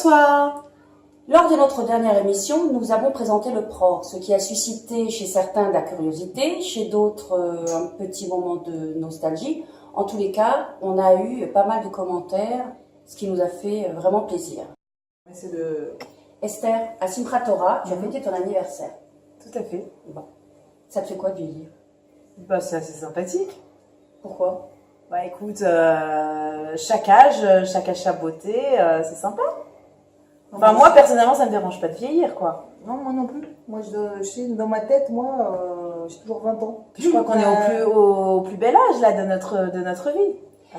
Bonsoir. Lors de notre dernière émission, nous avons présenté le PROR, ce qui a suscité chez certains de la curiosité, chez d'autres un petit moment de nostalgie. En tous les cas, on a eu pas mal de commentaires, ce qui nous a fait vraiment plaisir. C'est de... Esther, à Simchat Torah, tu as fêté ton anniversaire. Tout à fait. Bon. Ça te fait quoi de vieillir? Bah, c'est assez sympathique. Pourquoi? Bah écoute, chaque âge, sa beauté, c'est sympa. Enfin, moi, personnellement, ça me dérange pas de vieillir, quoi. Non, moi non plus. Moi, je sais, dans ma tête, j'ai toujours 20 ans. Puis je crois qu'on est au plus bel âge, là, de notre vie.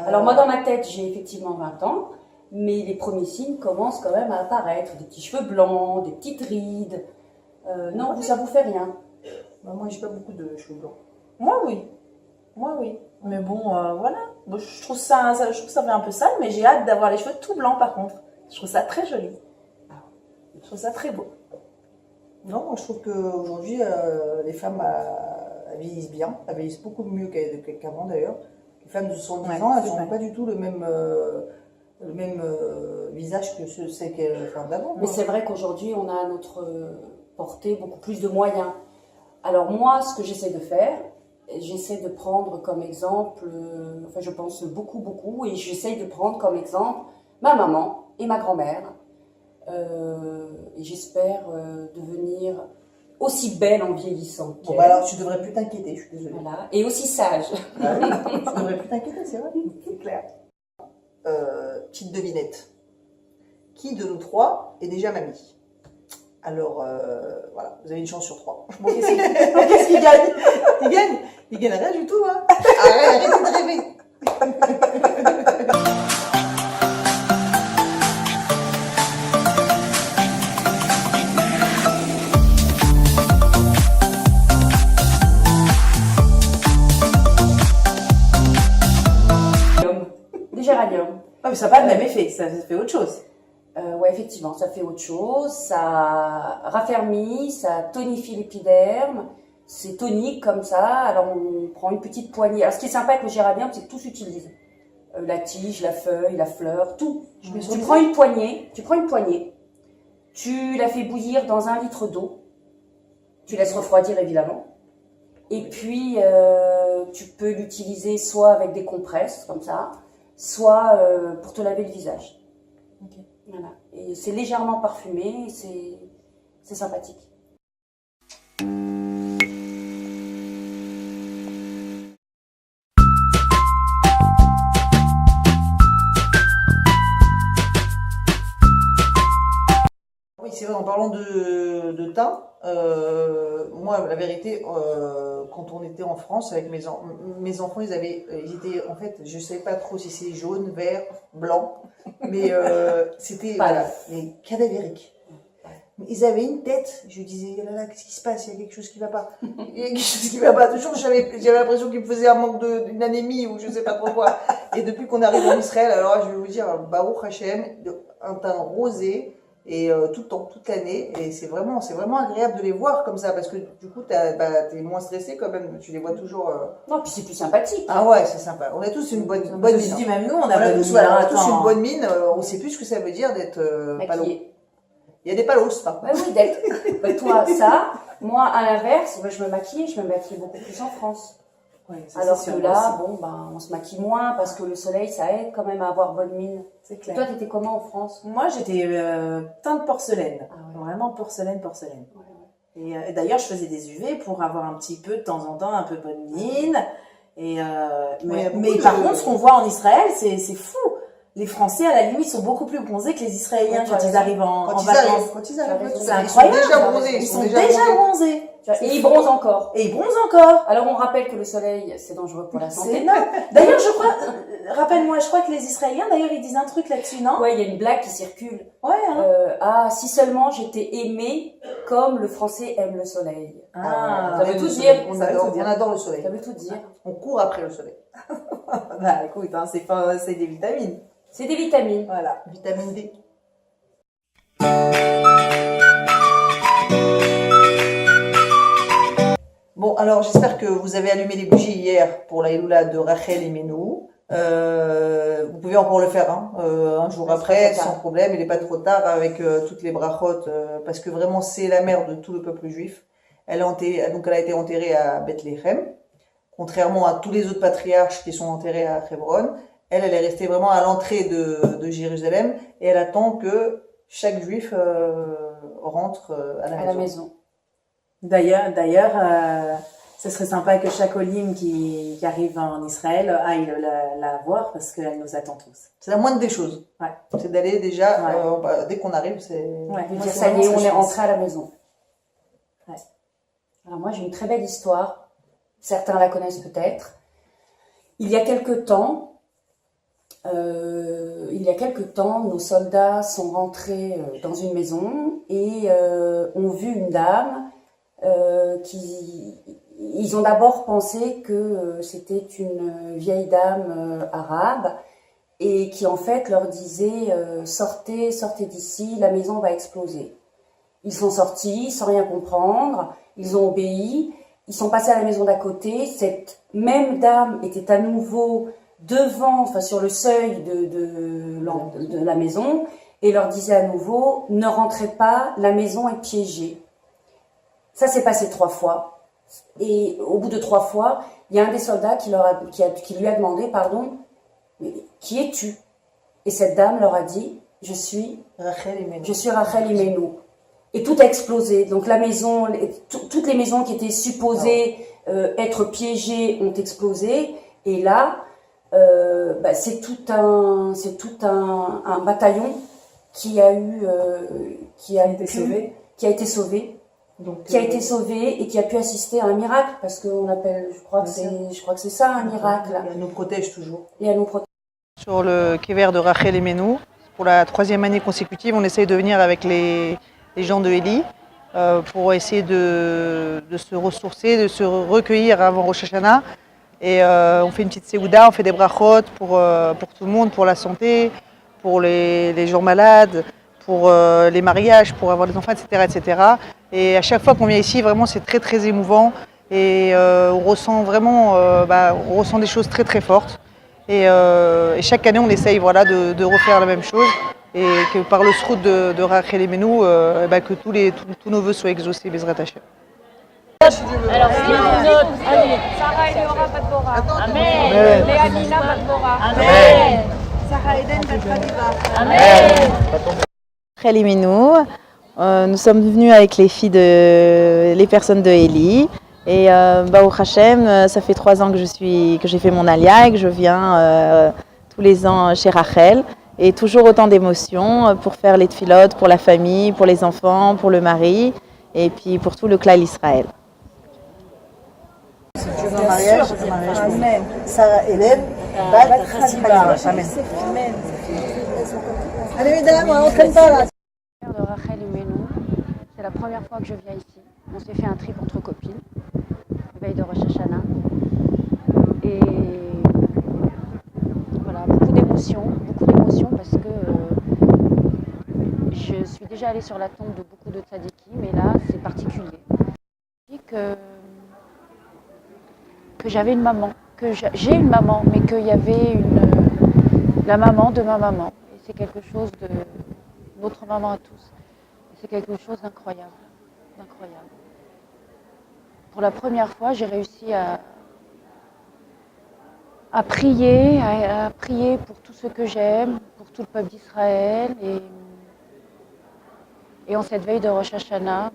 Alors moi, dans ma tête, j'ai effectivement 20 ans, mais les premiers signes commencent quand même à apparaître. Des petits cheveux blancs, des petites rides. Non, ça vous fait rien? Bah, moi, j'ai pas beaucoup de cheveux blancs. Moi, oui. Mais bon, voilà. Bon, je trouve ça fait un peu sale, mais j'ai hâte d'avoir les cheveux tout blancs, par contre. Je trouve ça très joli. Je trouve ça très beau. Non, moi, je trouve qu'aujourd'hui, les femmes elles vieillissent bien. Elles vieillissent beaucoup mieux qu'avant, d'ailleurs. Les femmes de 70 ans, elles n'ont pas du tout le même visage que celles d'avant. Mais c'est vrai qu'aujourd'hui, on a à notre portée beaucoup plus de moyens. Alors moi, ce que j'essaie de faire, j'essaie de prendre comme exemple, enfin je pense beaucoup, et j'essaie de prendre comme exemple ma maman et ma grand-mère. Et j'espère devenir aussi belle en vieillissant. Bon, bah alors tu devrais plus t'inquiéter, je suis désolée. Voilà. Et aussi sage. Ah oui, tu devrais plus t'inquiéter, c'est vrai. C'est clair. Petite devinette. Qui de nous trois est déjà mamie? Alors, voilà, vous avez une chance sur 3. Bon, qu'est-ce qu'il gagne? Il gagne rien du tout, hein. Arrêtez de rêver. Des géraniums. Ah, mais ça n'a pas le même effet, ça fait autre chose. Ouais, effectivement, ça fait autre chose, ça raffermit, ça tonifie l'épiderme, c'est tonique comme ça, alors on prend une petite poignée. Alors ce qui est sympa avec le géranium, c'est que tout s'utilise. La tige, la feuille, la fleur, tout. Tu prends une poignée, tu la fais bouillir dans 1 litre d'eau, tu laisses refroidir évidemment, et puis tu peux l'utiliser soit avec des compresses comme ça, soit pour te laver le visage. Okay. Voilà. Et c'est légèrement parfumé, c'est sympathique. Oui, c'est vrai, en parlant de teint, moi, la vérité, quand on était en France avec mes enfants, ils étaient, en fait, je ne savais pas trop si c'est jaune, vert, blanc, mais c'était voilà, mais cadavérique. Ils avaient une tête, je disais, oh là là, qu'est-ce qui se passe? Il y a quelque chose qui ne va pas. Il y a quelque chose qui ne va pas. Toujours, j'avais l'impression qu'ils me faisaient un manque d'une anémie ou je ne sais pas trop quoi. Et depuis qu'on arrive en Israël, alors je vais vous dire, Baruch Hashem, un teint rosé, et tout le temps, toute l'année, et c'est vraiment agréable de les voir comme ça, parce que du coup, t'es moins stressé quand même, tu les vois toujours... Non, puis c'est plus sympathique. Ah ouais, c'est sympa. On a tous une bonne mine. Je dis, même nous, on a tous une bonne mine, on sait plus ce que ça veut dire d'être palo. Il y a des palos, pas. Ouais, oui, d'être. Bah, toi, ça, moi, à l'inverse, je me maquille beaucoup plus en France. Ouais, ça, alors sûr, que là, bon, ben, on se maquille moins parce que le soleil, ça aide quand même à avoir bonne mine. C'est clair. Toi, t'étais comment en France? Moi, j'étais teinte porcelaine. Ah ouais. Vraiment porcelaine. Ouais. Et d'ailleurs, je faisais des UV pour avoir un petit peu, de temps en temps, un peu bonne mine. Mais par contre, ce qu'on voit en Israël, c'est fou. Les Français, à la limite, sont beaucoup plus bronzés que les Israéliens quand ils arrivent en vacances. Quand ils arrivent, c'est incroyable. Ils sont déjà bronzés. Et ils bronzent encore. Alors, on rappelle que le soleil, c'est dangereux pour la santé. C'est énorme. D'ailleurs, je crois, rappelle-moi, je crois que les Israéliens, d'ailleurs, ils disent un truc là-dessus, non? Ouais, il y a une blague qui circule. Ouais, hein. Si seulement j'étais aimée comme le Français aime le soleil. Ah, ça veut tout dire. On adore le soleil. Ça veut tout dire. On court après le soleil. Bah, écoute, hein, c'est des vitamines. C'est des vitamines. Voilà. Vitamine D. Bon, alors j'espère que vous avez allumé les bougies hier pour la Iloula de Rachel et Menou. Vous pouvez encore le faire un jour après, sans problème. Il n'est pas trop tard avec toutes les brachot, parce que vraiment c'est la mère de tout le peuple juif. Donc elle a été enterrée à Bethléem, contrairement à tous les autres patriarches qui sont enterrés à Hebron. Elle est restée vraiment à l'entrée de Jérusalem et elle attend que chaque juif rentre à la maison. D'ailleurs, ce serait sympa que chaque olim qui arrive en Israël aille la voir parce qu'elle nous attend tous. C'est la moindre des choses. Ouais. C'est d'aller déjà, dès qu'on arrive, c'est... Ouais, dire ça y est, on est rentré à la maison. Ouais. Alors moi, j'ai une très belle histoire. Certains la connaissent peut-être. Il y a quelque temps, nos soldats sont rentrés dans une maison et ont vu une dame ils ont d'abord pensé que c'était une vieille dame arabe et qui en fait leur disait sortez d'ici, la maison va exploser. Ils sont sortis sans rien comprendre, ils ont obéi, ils sont passés à la maison d'à côté. Cette même dame était à nouveau devant, enfin sur le seuil de la maison et leur disait à nouveau ne rentrez pas, la maison est piégée. Ça s'est passé 3 fois. Et au bout de 3 fois, il y a un des soldats qui lui a demandé, pardon, mais qui es-tu? Et cette dame leur a dit, je suis Rachel Imenu. Et tout a explosé. Donc la maison, toutes les maisons qui étaient supposées être piégées ont explosé. Et là, c'est tout un bataillon qui a été sauvé. Donc, qui a été sauvé et qui a pu assister à un miracle, parce qu'on appelle, je crois que c'est ça un miracle. Et elle nous protège toujours. Et elle nous protège. Sur le kéver de Rachel Imenu, pour la 3e année consécutive, on essaye de venir avec les gens de Eli pour essayer de se ressourcer, de se recueillir avant Rosh Hashanah. Et on fait une petite séouda, on fait des brachot pour tout le monde, pour la santé, pour les gens malades, pour les mariages, pour avoir des enfants, etc., etc. Et à chaque fois qu'on vient ici, vraiment, c'est très très émouvant et on ressent vraiment, on ressent des choses très très fortes. Et chaque année, on essaye de refaire la même chose et que par le srout de Rachel Imenu, que tous nos vœux soient exaucés, Bezrat Hashem. Alors, si vous autres, allez, Sarah Eleora Bat-Bora. Amen. Léanina Bat-Bora. Amen. Sarah Eden Bat-Khaliva. Amen. Rachel Imenu. Nous sommes venus avec les personnes de Eli et Baruch Hashem, ça fait 3 ans que j'ai fait mon alia et que je viens tous les ans chez Rachel et toujours autant d'émotions pour faire les tfilotes pour la famille, pour les enfants, pour le mari et puis pour tout le klal Israël. Un mariage Amen. Sarah Hélène, Bat Khaliva. Amen. Allez mesdames, on traîne pas là. De Rachel Imenu, c'est la première fois que je viens ici. On s'est fait un trip entre copines, veille de Rosh Hashanah. Et voilà, beaucoup d'émotions parce que je suis déjà allée sur la tombe de beaucoup de tzadikim, mais là c'est particulier. Je dis que j'avais une maman, que j'ai une maman, mais qu'il y avait la maman de ma maman. Et c'est quelque chose de notre maman à tous. C'est quelque chose d'incroyable. Pour la première fois, j'ai réussi à prier pour tout ce que j'aime, pour tout le peuple d'Israël. Et en cette veille de Rosh Hashanah,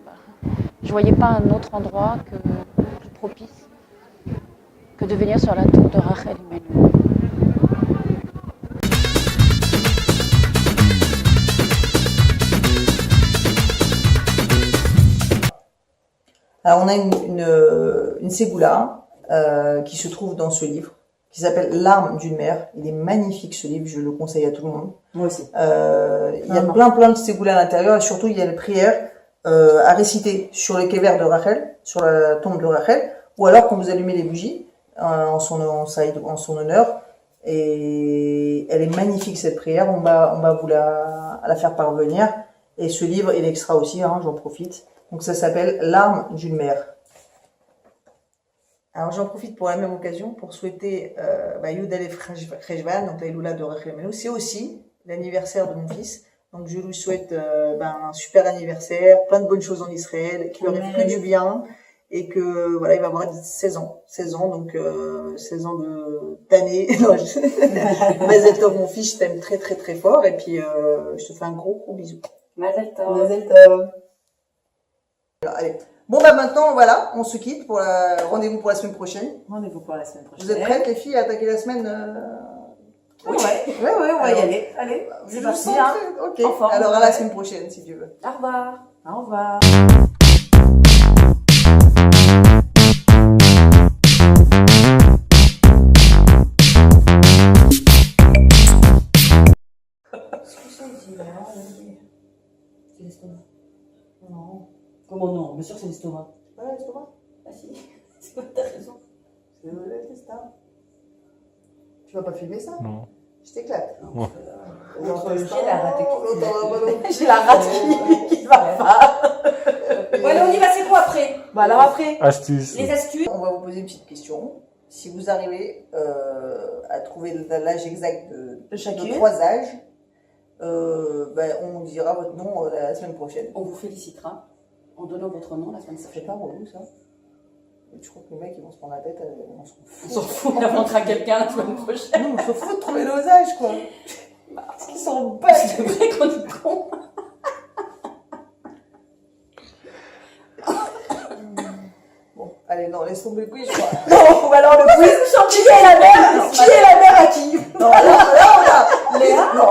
je ne voyais pas un autre endroit plus propice que de venir sur la tombe de Rachel Imenu. Alors on a une ségoula qui se trouve dans ce livre, qui s'appelle Larmes d'une mère. Il est magnifique ce livre, je le conseille à tout le monde. Moi aussi. Il y a plein de ségoulas à l'intérieur et surtout il y a les prières à réciter sur le kéver de Rachel, sur la tombe de Rachel, ou alors quand vous allumez les bougies en son honneur. Et elle est magnifique cette prière, on va vous la faire parvenir. Et ce livre, il est extra aussi, j'en profite. Donc ça s'appelle Larmes d'une mère. Alors j'en profite pour la même occasion pour souhaiter Youdalef Khejvan, donc la Iloula de Rachel Amenou. C'est aussi l'anniversaire de mon fils. Donc je lui souhaite un super anniversaire, plein de bonnes choses en Israël, qu'il lui arrive que du bien. Et que voilà, il va avoir 16 ans, donc 16 ans d'années. Mazel Tov, mon fils, je t'aime très très très fort et puis je te fais un gros bisou. Mazel Tov. Mazel Tov. Alors, allez. Bon maintenant voilà, on se quitte pour rendez-vous pour la semaine prochaine. Rendez-vous pour la semaine prochaine. Vous êtes prêtes les filles à attaquer la semaine Oui, on va y aller. Allez, c'est parti. Hein. Ok. Enfin, alors à la semaine prochaine si Dieu veut. Au revoir. Au revoir. C'est l'estomac. Non. Comment non? Bien sûr que c'est l'estomac. Ouais, l'estomac. Ah si, c'est pas, t'as raison. C'est l'intestin. Tu vas pas filmer ça? Non. Je t'éclate. J'ai la rate J'ai la rate qui va pas. Bon, allez, on y va, c'est quoi après? Bon, alors après. Astuce. Les astuces. On va vous poser une petite question. Si vous arrivez à trouver l'âge exact de Chacune. 3 âges, on dira votre nom la semaine prochaine. On vous félicitera en donnant votre nom la semaine C'est prochaine. pas relou ça. Je crois que les mecs ils vont se prendre la tête, on s'en On fout. s'en fout, on inventera quelqu'un la semaine prochaine. Non, on s'en fout de trouver nos âges quoi. Parce qu'ils sont bêtes. C'est vrai qu'on est con. Bon, allez, non, laisse tomber le quiz, je crois. Non, ou alors le quiz. Qui est la mère? Qui est la mère à qui? Non, là, on a les. Non,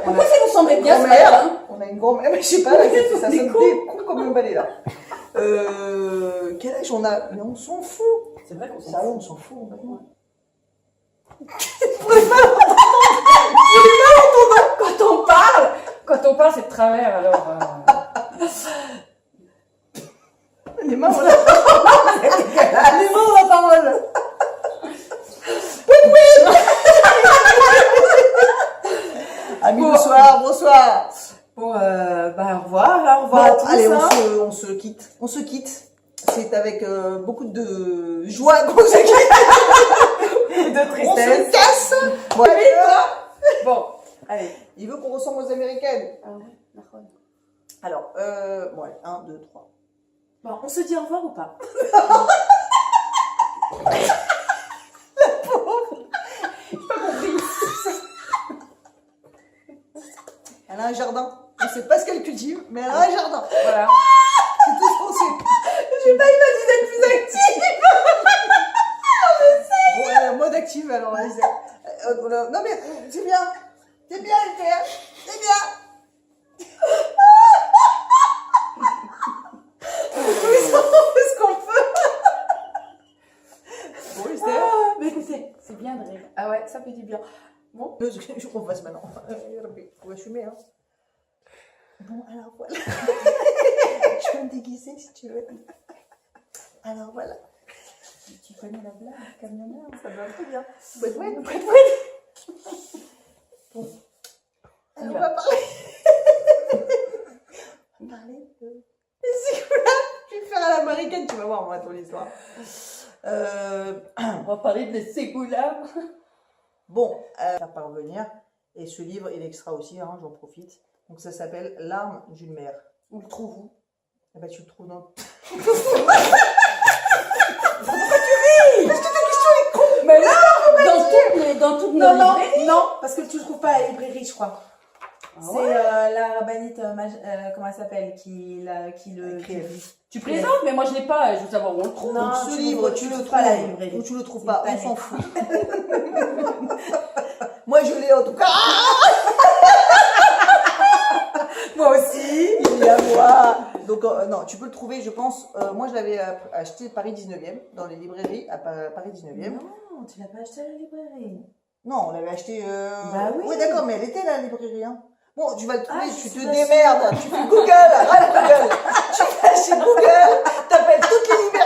Pourquoi ça nous semblait bien ce grand-mère. matin? On a une grand-mère, mais je sais pas, là, ça sonne des cons comme un balai là. Quel âge on a? Mais on s'en fout. C'est vrai qu'on s'en Ça, fout. on s'en fout complètement. Quand on parle, c'est de travers, alors. Les mains, on a. Les mains, on a parole. Amis, bonsoir. Bon, au revoir. Au revoir à tous. Allez, hein. on se quitte. On se quitte. C'est avec beaucoup de joie qu'on se quitte. Et de On tristesse. se casse. Bon, Bon, allez. il veut qu'on ressemble aux Américaines. Ah ouais, d'accord. Alors, bon, allez, 1, 2, 3. Bon, on se dit au revoir ou pas? Elle a un jardin. On ne sait pas ce qu'elle cultive, mais elle a un jardin. Voilà. C'est tout ce qu'on sait. J'ai pas imaginé d'être plus active. Bon, elle est en mode active, alors. Non, mais c'est bien. C'est bien, Esther. C'est bien. On fait ce qu'on peut. Bon, Esther. Mais écoutez, c'est bien de rire. Ah ouais, ça fait du bien. Bon. Je qu'on fasse maintenant. On va fumer, hein. Bon, alors voilà. Je peux me déguiser si tu veux. Alors voilà. Tu connais la blague, camionneur, ça va très bien. Bon. Alors, on va parler. On va parler de. C'est quoi là? Je vais faire à l'américaine, tu vas voir, moi, ton histoire. On va parler de Ségoula. Bon, faire parvenir. Et ce livre, il est extra aussi, hein, j'en profite. Donc ça s'appelle L'arme d'une mère. On le trouve où? Eh ben, tu le trouves dans. Mais là, dans toutes nos librairies. Non, parce que tu le trouves pas à la librairie, je crois. Ah C'est ouais. la rabbinite, comment elle s'appelle, qui le Écrit. Tu présentes, mais moi je l'ai pas, je veux savoir où on le trouve. Non, Donc, ce tu livre, le tu le trouves trouves pas à la librairie. ou tu le trouves C'est pas, pas on net. s'en fout. Moi, je l'ai en tout cas. Moi aussi. Il est à moi. Donc, non, tu peux le trouver, je pense. Moi, je l'avais acheté Paris 19e, dans les librairies à Paris 19e. Non, tu l'as pas acheté à la librairie. Non, on l'avait acheté. Bah oui. Ouais, d'accord, mais elle était là, la librairie. Hein. Bon, tu vas le trouver, Ah, tu je te suis pas démerdes, tu fais Google, Google. Tu vas chez Google, t'appelles toutes les librairies.